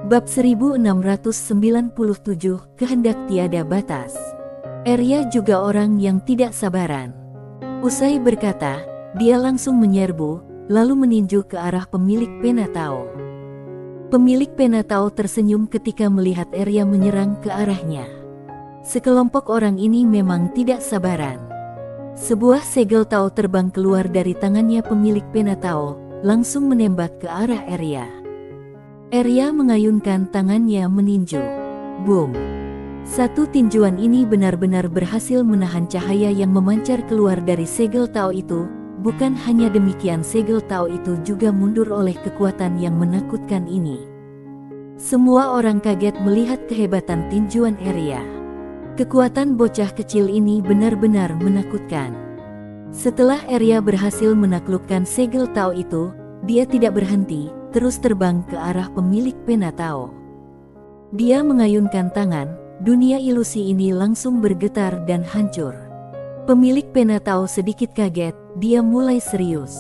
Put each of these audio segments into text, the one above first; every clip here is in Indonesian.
Bab 1697, Kehendak Tiada Batas. Arya juga orang yang tidak sabaran. Usai berkata, dia langsung menyerbu, lalu meninju ke arah pemilik pena Tao. Pemilik pena Tao tersenyum ketika melihat Arya menyerang ke arahnya. Sekelompok orang ini memang tidak sabaran. Sebuah segel Tao terbang keluar dari tangannya pemilik pena Tao, langsung menembak ke arah Arya. Arya mengayunkan tangannya meninju. Boom! Satu tinjuan ini benar-benar berhasil menahan cahaya yang memancar keluar dari segel Tao itu. Bukan hanya demikian, segel Tao itu juga mundur oleh kekuatan yang menakutkan ini. Semua orang kaget melihat kehebatan tinjuan Arya. Kekuatan bocah kecil ini benar-benar menakutkan. Setelah Arya berhasil menaklukkan segel Tao itu, dia tidak berhenti, terus terbang ke arah pemilik pena Tao. Dia mengayunkan tangan, dunia ilusi ini langsung bergetar dan hancur. Pemilik pena Tao sedikit kaget, dia mulai serius.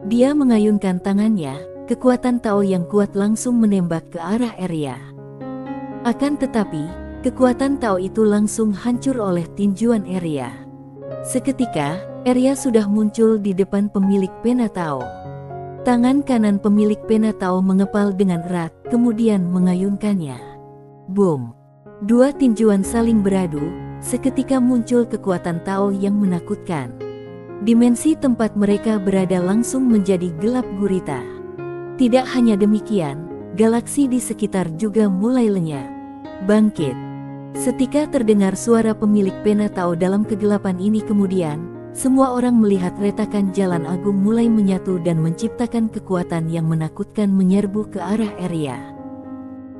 Dia mengayunkan tangannya, kekuatan Tao yang kuat langsung menembak ke arah Arya. Akan tetapi, kekuatan Tao itu langsung hancur oleh tinjuan Arya. Seketika, Arya sudah muncul di depan pemilik pena Tao. Tangan kanan pemilik pena Tao mengepal dengan erat, kemudian mengayunkannya. Boom! Dua tinjuan saling beradu, seketika muncul kekuatan Tao yang menakutkan. Dimensi tempat mereka berada langsung menjadi gelap gurita. Tidak hanya demikian, galaksi di sekitar juga mulai lenyap. Bangkit! Setika terdengar suara pemilik pena Tao dalam kegelapan ini, kemudian semua orang melihat retakan jalan agung mulai menyatu dan menciptakan kekuatan yang menakutkan menyerbu ke arah Arya.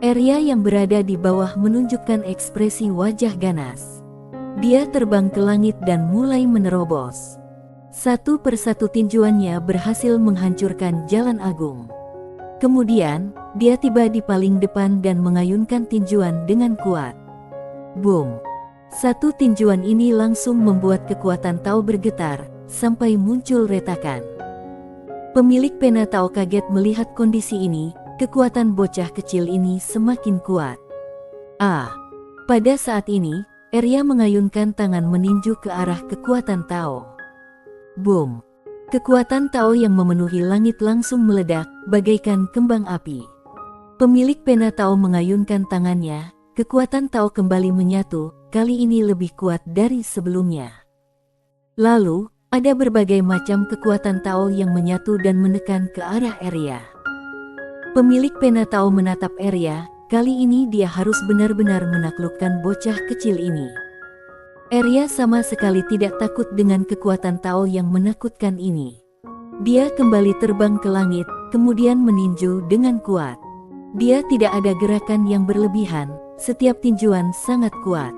Arya yang berada di bawah menunjukkan ekspresi wajah ganas. Dia terbang ke langit dan mulai menerobos. Satu persatu tinjuannya berhasil menghancurkan jalan agung. Kemudian, dia tiba di paling depan dan mengayunkan tinjuan dengan kuat. Boom! Satu tinjuan ini langsung membuat kekuatan Tao bergetar, sampai muncul retakan. Pemilik pena Tao kaget melihat kondisi ini, kekuatan bocah kecil ini semakin kuat. Pada saat ini, Arya mengayunkan tangan meninju ke arah kekuatan Tao. Boom! Kekuatan Tao yang memenuhi langit langsung meledak, bagaikan kembang api. Pemilik pena Tao mengayunkan tangannya, kekuatan Tao kembali menyatu, kali ini lebih kuat dari sebelumnya. Lalu, ada berbagai macam kekuatan Tao yang menyatu dan menekan ke arah Arya. Pemilik pena Tao menatap Arya, kali ini dia harus benar-benar menaklukkan bocah kecil ini. Arya sama sekali tidak takut dengan kekuatan Tao yang menakutkan ini. Dia kembali terbang ke langit, kemudian meninju dengan kuat. Dia tidak ada gerakan yang berlebihan, setiap tinjuan sangat kuat.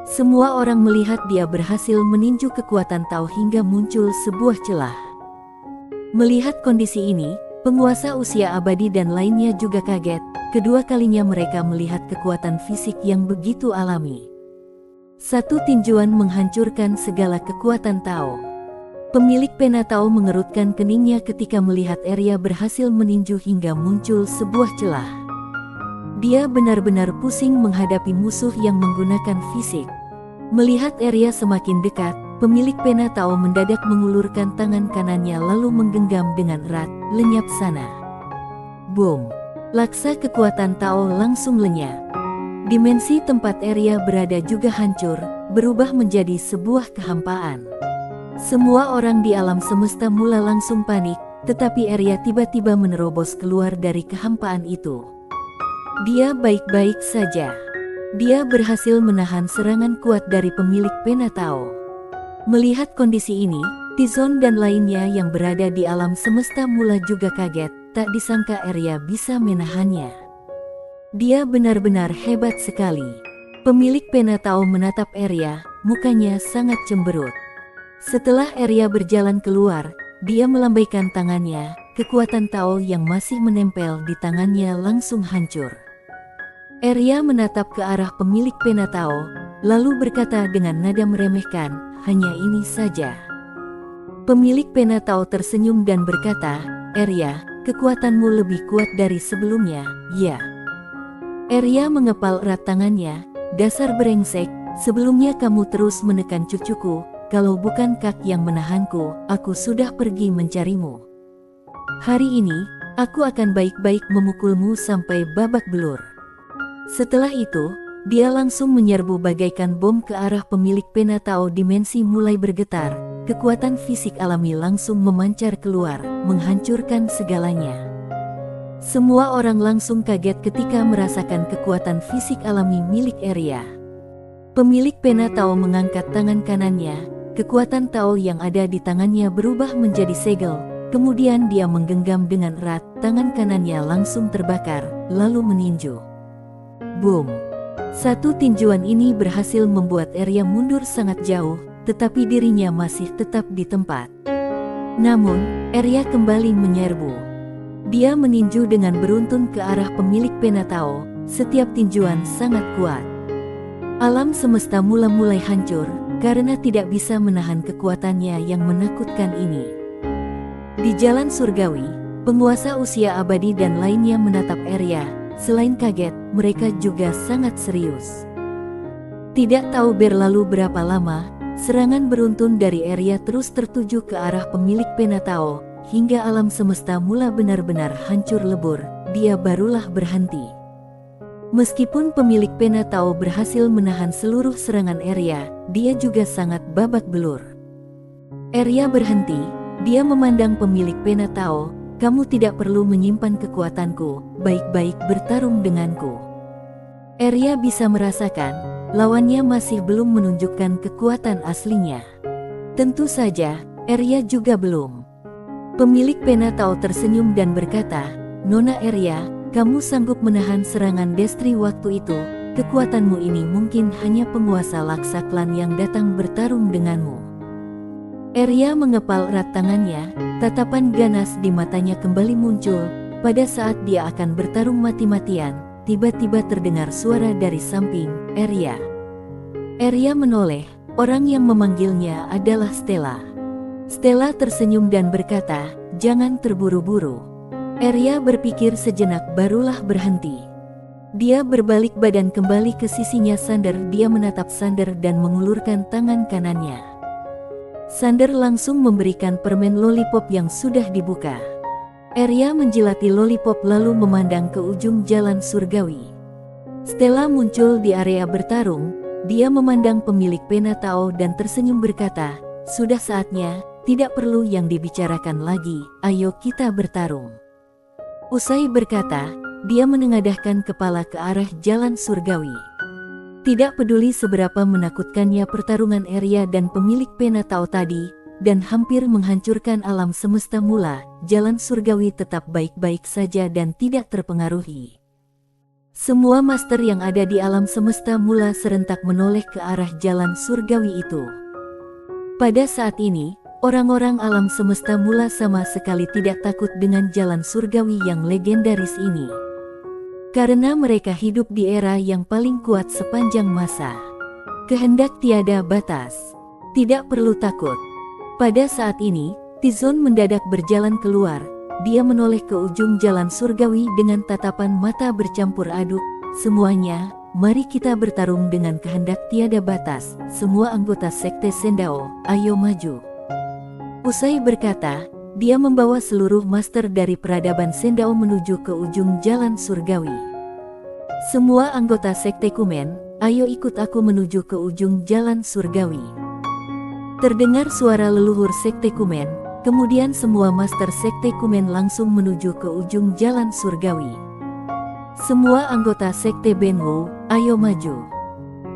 Semua orang melihat dia berhasil meninju kekuatan Tao hingga muncul sebuah celah. Melihat kondisi ini, penguasa usia abadi dan lainnya juga kaget. Kedua kalinya mereka melihat kekuatan fisik yang begitu alami. Satu tinjuan menghancurkan segala kekuatan Tao. Pemilik pena Tao mengerutkan keningnya ketika melihat Arya berhasil meninju hingga muncul sebuah celah. Dia benar-benar pusing menghadapi musuh yang menggunakan fisik. Melihat Arya semakin dekat, pemilik pena Tao mendadak mengulurkan tangan kanannya lalu menggenggam dengan erat, lenyap sana. Boom! Laksa kekuatan Tao langsung lenyap. Dimensi tempat Arya berada juga hancur, berubah menjadi sebuah kehampaan. Semua orang di alam semesta mula langsung panik, tetapi Arya tiba-tiba menerobos keluar dari kehampaan itu. Dia baik-baik saja. Dia berhasil menahan serangan kuat dari pemilik pena Tao. Melihat kondisi ini, Tizon dan lainnya yang berada di alam semesta mula juga kaget, tak disangka Arya bisa menahannya. Dia benar-benar hebat sekali. Pemilik pena Tao menatap Arya, mukanya sangat cemberut. Setelah Arya berjalan keluar, dia melambaikan tangannya, kekuatan Tao yang masih menempel di tangannya langsung hancur. Arya menatap ke arah pemilik pena Tao, lalu berkata dengan nada meremehkan, hanya ini saja. Pemilik pena Tao tersenyum dan berkata, Arya, kekuatanmu lebih kuat dari sebelumnya, ya. Arya mengepal erat tangannya. Dasar brengsek, sebelumnya kamu terus menekan cucuku. Kalau bukan Kak yang menahanku, aku sudah pergi mencarimu. Hari ini, aku akan baik-baik memukulmu sampai babak belur. Setelah itu, dia langsung menyerbu bagaikan bom ke arah pemilik Penatao. Dimensi mulai bergetar, kekuatan fisik alami langsung memancar keluar, menghancurkan segalanya. Semua orang langsung kaget ketika merasakan kekuatan fisik alami milik Arya. Pemilik Penatao mengangkat tangan kanannya, kekuatan Tao yang ada di tangannya berubah menjadi segel, kemudian dia menggenggam dengan erat, tangan kanannya langsung terbakar, lalu meninju. Boom! Satu tinjuan ini berhasil membuat Arya mundur sangat jauh, tetapi dirinya masih tetap di tempat. Namun, Arya kembali menyerbu. Dia meninju dengan beruntun ke arah pemilik Penatao, setiap tinjuan sangat kuat. Alam semesta mulai hancur, karena tidak bisa menahan kekuatannya yang menakutkan ini. Di jalan surgawi, penguasa usia abadi dan lainnya menatap Arya. Selain kaget, mereka juga sangat serius. Tidak tahu berlalu berapa lama, serangan beruntun dari Arya terus tertuju ke arah pemilik Penatao, hingga alam semesta mula benar-benar hancur lebur. Dia barulah berhenti. Meskipun pemilik Penatao berhasil menahan seluruh serangan Arya, dia juga sangat babak belur. Arya berhenti, dia memandang pemilik Penatao. Kamu tidak perlu menyimpan kekuatanku, baik-baik bertarung denganku. Arya bisa merasakan, lawannya masih belum menunjukkan kekuatan aslinya. Tentu saja, Arya juga belum. Pemilik Penatao tersenyum dan berkata, Nona Arya, kamu sanggup menahan serangan Destri waktu itu. Kekuatanmu ini mungkin hanya penguasa Laksa Klan yang datang bertarung denganmu. Arya mengepal erat tangannya, tatapan ganas di matanya kembali muncul. Pada saat dia akan bertarung mati-matian, tiba-tiba terdengar suara dari samping, Arya. Arya menoleh, orang yang memanggilnya adalah Stella. Stella tersenyum dan berkata, jangan terburu-buru. Arya berpikir sejenak barulah berhenti. Dia berbalik badan kembali ke sisinya Sander. Dia menatap Sander dan mengulurkan tangan kanannya. Sander langsung memberikan permen lollipop yang sudah dibuka. Arya menjilati lollipop lalu memandang ke ujung jalan surgawi. Stella muncul di area bertarung. Dia memandang pemilik Penatao dan tersenyum berkata, sudah saatnya, tidak perlu yang dibicarakan lagi, ayo kita bertarung. Usai berkata, dia menengadahkan kepala ke arah jalan surgawi. Tidak peduli seberapa menakutkannya pertarungan Arya dan pemilik Penatao tadi, dan hampir menghancurkan alam semesta mula, jalan surgawi tetap baik-baik saja dan tidak terpengaruhi. Semua master yang ada di alam semesta mula serentak menoleh ke arah jalan surgawi itu. Pada saat ini, orang-orang alam semesta mula sama sekali tidak takut dengan jalan surgawi yang legendaris ini. Karena mereka hidup di era yang paling kuat sepanjang masa. Kehendak tiada batas. Tidak perlu takut. Pada saat ini, Tizon mendadak berjalan keluar. Dia menoleh ke ujung jalan surgawi dengan tatapan mata bercampur aduk. Semuanya, mari kita bertarung dengan kehendak tiada batas. Semua anggota sekte Sendao, ayo maju. Usai berkata, dia membawa seluruh master dari peradaban Sendao menuju ke ujung jalan surgawi. Semua anggota sekte Kumen, ayo ikut aku menuju ke ujung jalan surgawi. Terdengar suara leluhur sekte Kumen, kemudian semua master sekte Kumen langsung menuju ke ujung jalan surgawi. Semua anggota sekte Benwu, ayo maju.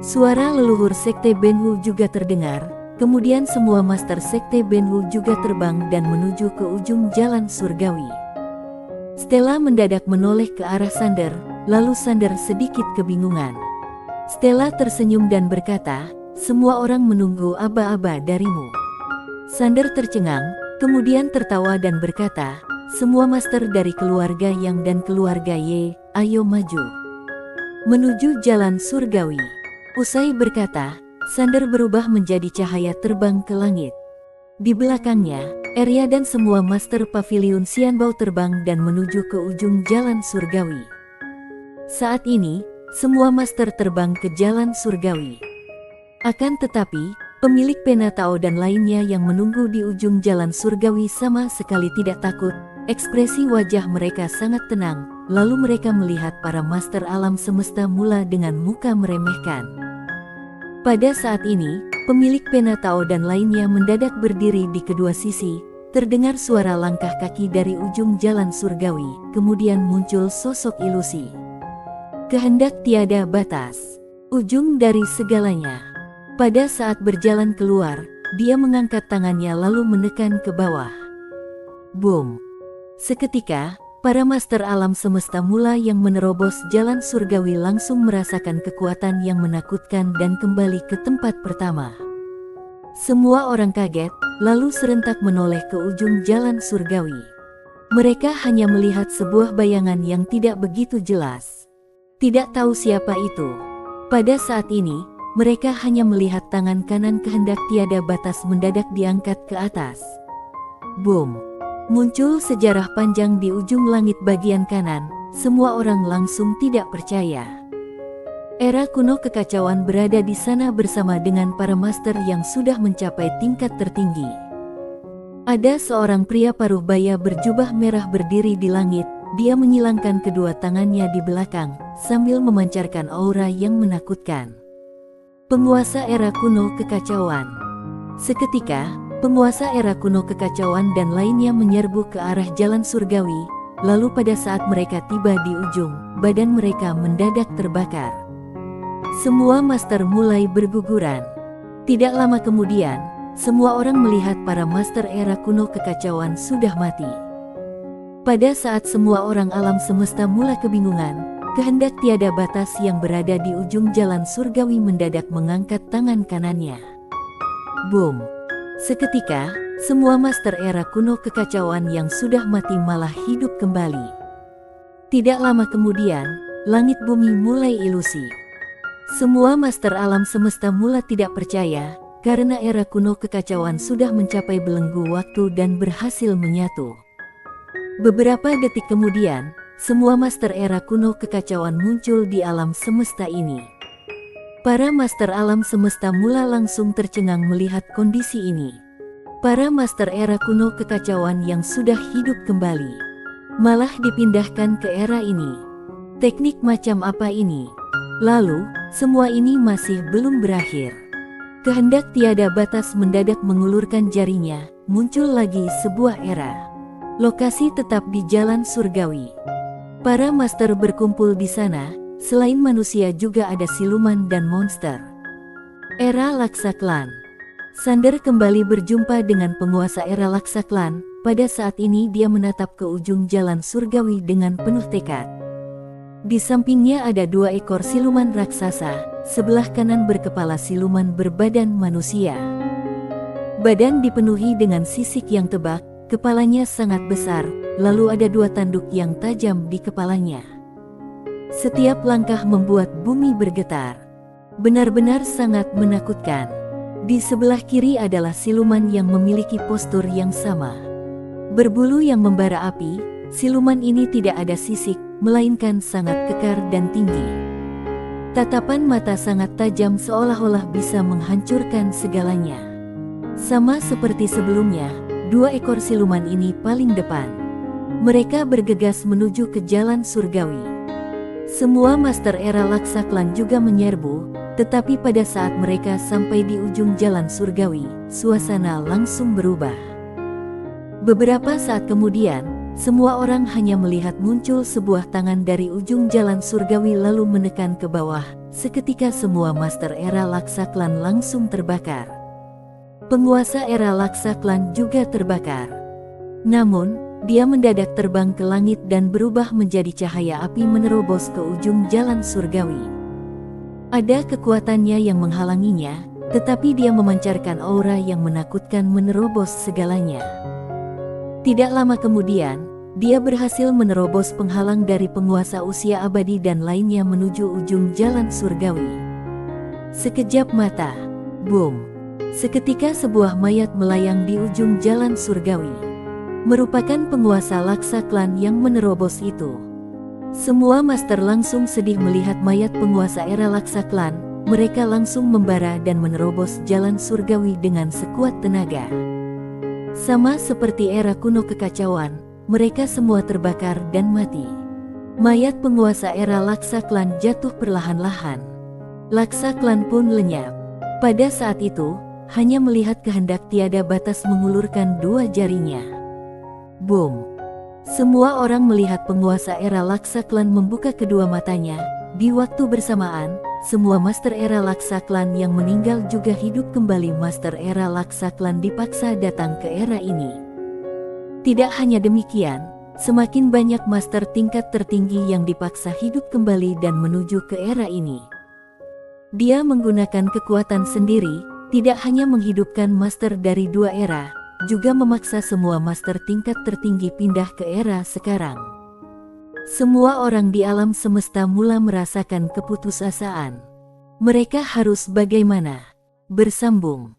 Suara leluhur sekte Benwu juga terdengar. Kemudian semua master sekte Benwu juga terbang dan menuju ke ujung jalan surgawi. Stella mendadak menoleh ke arah Sander, lalu Sander sedikit kebingungan. Stella tersenyum dan berkata, semua orang menunggu aba-aba darimu. Sander tercengang, kemudian tertawa dan berkata, semua master dari keluarga Yang dan keluarga Ye, ayo maju. Menuju jalan surgawi. Usai berkata, Sander berubah menjadi cahaya terbang ke langit. Di belakangnya, Arya dan semua master pavilion Xianbao terbang dan menuju ke ujung jalan surgawi. Saat ini, semua master terbang ke jalan surgawi. Akan tetapi, pemilik pena Tao dan lainnya yang menunggu di ujung jalan surgawi sama sekali tidak takut. Ekspresi wajah mereka sangat tenang, lalu mereka melihat para master alam semesta mula dengan muka meremehkan. Pada saat ini, pemilik pena Tao dan lainnya mendadak berdiri di kedua sisi. Terdengar suara langkah kaki dari ujung jalan surgawi, kemudian muncul sosok ilusi. Kehendak tiada batas, ujung dari segalanya. Pada saat berjalan keluar, dia mengangkat tangannya lalu menekan ke bawah. Boom! Seketika, para master alam semesta mula yang menerobos jalan surgawi langsung merasakan kekuatan yang menakutkan dan kembali ke tempat pertama. Semua orang kaget, lalu serentak menoleh ke ujung jalan surgawi. Mereka hanya melihat sebuah bayangan yang tidak begitu jelas. Tidak tahu siapa itu. Pada saat ini, mereka hanya melihat tangan kanan kehendak tiada batas mendadak diangkat ke atas. Boom! Muncul sejarah panjang di ujung langit bagian kanan. Semua orang langsung tidak percaya. Era kuno kekacauan berada di sana bersama dengan para master yang sudah mencapai tingkat tertinggi. Ada seorang pria paruh baya berjubah merah berdiri di langit. Dia menyilangkan kedua tangannya di belakang, sambil memancarkan aura yang menakutkan. Penguasa era kuno kekacauan. Seketika, penguasa era kuno kekacauan dan lainnya menyerbu ke arah jalan surgawi. Lalu pada saat mereka tiba di ujung, badan mereka mendadak terbakar. Semua master mulai berguguran. Tidak lama kemudian, semua orang melihat para master era kuno kekacauan sudah mati. Pada saat semua orang alam semesta mula kebingungan, kehendak tiada batas yang berada di ujung jalan surgawi mendadak mengangkat tangan kanannya. Boom! Seketika, semua master era kuno kekacauan yang sudah mati malah hidup kembali. Tidak lama kemudian, langit bumi mulai ilusi. Semua master alam semesta mula tidak percaya, karena era kuno kekacauan sudah mencapai belenggu waktu dan berhasil menyatu. Beberapa detik kemudian, semua master era kuno kekacauan muncul di alam semesta ini. Para master alam semesta mula langsung tercengang melihat kondisi ini. Para master era kuno kekacauan yang sudah hidup kembali, malah dipindahkan ke era ini. Teknik macam apa ini? Lalu, semua ini masih belum berakhir. Kehendak tiada batas mendadak mengulurkan jarinya, muncul lagi sebuah era. Lokasi tetap di jalan surgawi. Para master berkumpul di sana, selain manusia juga ada siluman dan monster. Era Laksa Klan. Sander kembali berjumpa dengan penguasa era Laksa Klan. Pada saat ini dia menatap ke ujung jalan surgawi dengan penuh tekad. Di sampingnya ada 2 ekor siluman raksasa, sebelah kanan berkepala siluman berbadan manusia. Badan dipenuhi dengan sisik yang tebak, kepalanya sangat besar, lalu ada 2 tanduk yang tajam di kepalanya. Setiap langkah membuat bumi bergetar. Benar-benar sangat menakutkan. Di sebelah kiri adalah siluman yang memiliki postur yang sama. Berbulu yang membara api, siluman ini tidak ada sisik, melainkan sangat kekar dan tinggi. Tatapan mata sangat tajam seolah-olah bisa menghancurkan segalanya. Sama seperti sebelumnya, 2 ekor siluman ini paling depan. Mereka bergegas menuju ke jalan surgawi. Semua master era Laksa Klan juga menyerbu, tetapi pada saat mereka sampai di ujung jalan surgawi, suasana langsung berubah. Beberapa saat kemudian, semua orang hanya melihat muncul sebuah tangan dari ujung jalan surgawi lalu menekan ke bawah. Seketika semua master era Laksa Klan langsung terbakar. Penguasa era Laksa Klan juga terbakar. Namun, dia mendadak terbang ke langit dan berubah menjadi cahaya api menerobos ke ujung jalan surgawi. Ada kekuatannya yang menghalanginya, tetapi dia memancarkan aura yang menakutkan menerobos segalanya. Tidak lama kemudian, dia berhasil menerobos penghalang dari penguasa usia abadi dan lainnya menuju ujung jalan surgawi. Sekejap mata, boom! Seketika sebuah mayat melayang di ujung jalan surgawi. Merupakan penguasa Laksa Klan yang menerobos itu. Semua master langsung sedih melihat mayat penguasa era Laksa Klan. Mereka langsung membara dan menerobos jalan surgawi dengan sekuat tenaga. Sama seperti era kuno kekacauan, mereka semua terbakar dan mati. Mayat penguasa era Laksa Klan jatuh perlahan-lahan. Laksa Klan pun lenyap. Pada saat itu, hanya melihat kehendak tiada batas mengulurkan dua jarinya. Boom! Semua orang melihat penguasa era Laksa Klan membuka kedua matanya. Di waktu bersamaan, semua master era Laksa Klan yang meninggal juga hidup kembali. Master era Laksa Klan dipaksa datang ke era ini. Tidak hanya demikian, semakin banyak master tingkat tertinggi yang dipaksa hidup kembali dan menuju ke era ini. Dia menggunakan kekuatan sendiri, tidak hanya menghidupkan master dari dua era, juga memaksa semua master tingkat tertinggi pindah ke era sekarang. Semua orang di alam semesta mula merasakan keputusasaan. Mereka harus bagaimana? Bersambung.